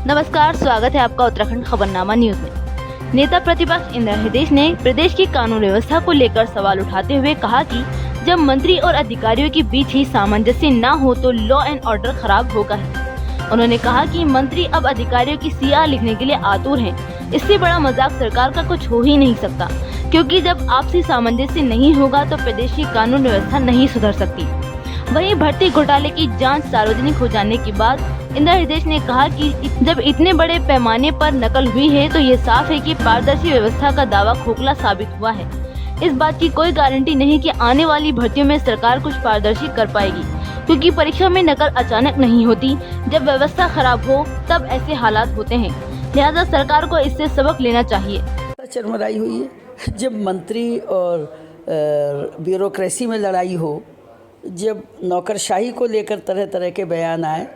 नमस्कार, स्वागत है आपका उत्तराखंड खबरनामा न्यूज में। नेता प्रतिपक्ष इंदिरा हृदयेश ने प्रदेश की कानून व्यवस्था को लेकर सवाल उठाते हुए कहा कि जब मंत्री और अधिकारियों के बीच ही सामंजस्य न हो तो लॉ एंड ऑर्डर खराब होगा ही। उन्होंने कहा कि मंत्री अब अधिकारियों की सीआर लिखने के लिए आतुर हैं। इससे बड़ा मजाक सरकार का कुछ हो ही नहीं सकता, क्योंकि जब आपसी सामंजस्य नहीं होगा तो प्रदेश की कानून व्यवस्था नहीं सुधर सकती। वहीं भर्ती घोटाले की जांच सार्वजनिक हो जाने के बाद इंदिरा हृदयेश ने कहा कि जब इतने बड़े पैमाने पर नकल हुई है तो ये साफ है कि पारदर्शी व्यवस्था का दावा खोखला साबित हुआ है। इस बात की कोई गारंटी नहीं कि आने वाली भर्तियों में सरकार कुछ पारदर्शी कर पाएगी, क्योंकि परीक्षा में नकल अचानक नहीं होती। जब व्यवस्था खराब हो तब ऐसे हालात होते हैं, लिहाजा सरकार को इससे सबक लेना चाहिए। चरमराई हुई है जब मंत्री और ब्यूरोक्रेसी में लड़ाई हो, जब नौकरशाही को लेकर तरह तरह के बयान आए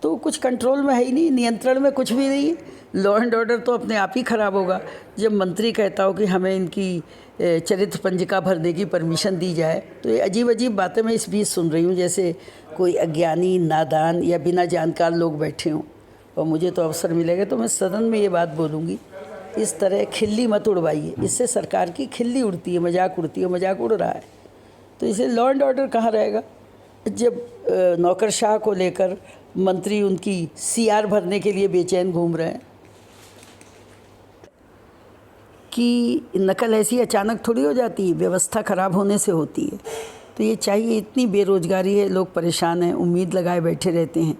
तो कुछ कंट्रोल में है ही नहीं, नियंत्रण में कुछ भी नहीं है। लॉ एंड ऑर्डर तो अपने आप ही ख़राब होगा। जब मंत्री कहता हो कि हमें इनकी चरित्र पंजिका भरने की परमिशन दी जाए, तो ये अजीब अजीब बातें मैं इस बीच सुन रही हूँ, जैसे कोई अज्ञानी, नादान या बिना जानकार लोग बैठे हों। और मुझे तो अवसर मिलेगा तो मैं सदन में ये बात बोलूँगी, इस तरह खिल्ली मत उड़वाइए। इससे सरकार की खिल्ली उड़ती है, मजाक उड़ती है, मजाक उड़ रहा है। तो इसे लॉ एंड ऑर्डर कहाँ रहेगा जब नौकरशाह को लेकर मंत्री उनकी सीआर भरने के लिए बेचैन घूम रहे हैं। कि नकल ऐसी अचानक थोड़ी हो जाती है, व्यवस्था ख़राब होने से होती है। तो ये चाहिए, इतनी बेरोज़गारी है, लोग परेशान हैं, उम्मीद लगाए बैठे रहते हैं।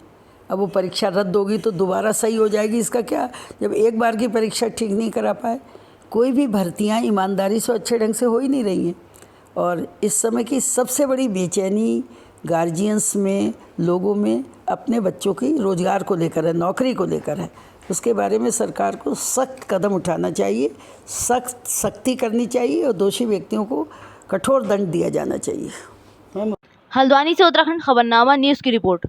अब वो परीक्षा रद्द होगी तो दोबारा सही हो जाएगी, इसका क्या? जब एक बार की परीक्षा ठीक नहीं करा पाए, कोई भी भर्तियाँ ईमानदारी से अच्छे ढंग से हो ही नहीं रही हैं। और इस समय की सबसे बड़ी बेचैनी गार्जियंस में, लोगों में अपने बच्चों की रोज़गार को लेकर है, नौकरी को लेकर है। उसके बारे में सरकार को सख्त कदम उठाना चाहिए, सख्ती करनी चाहिए और दोषी व्यक्तियों को कठोर दंड दिया जाना चाहिए। हल्द्वानी से उत्तराखंड खबरनामा न्यूज़ की रिपोर्ट।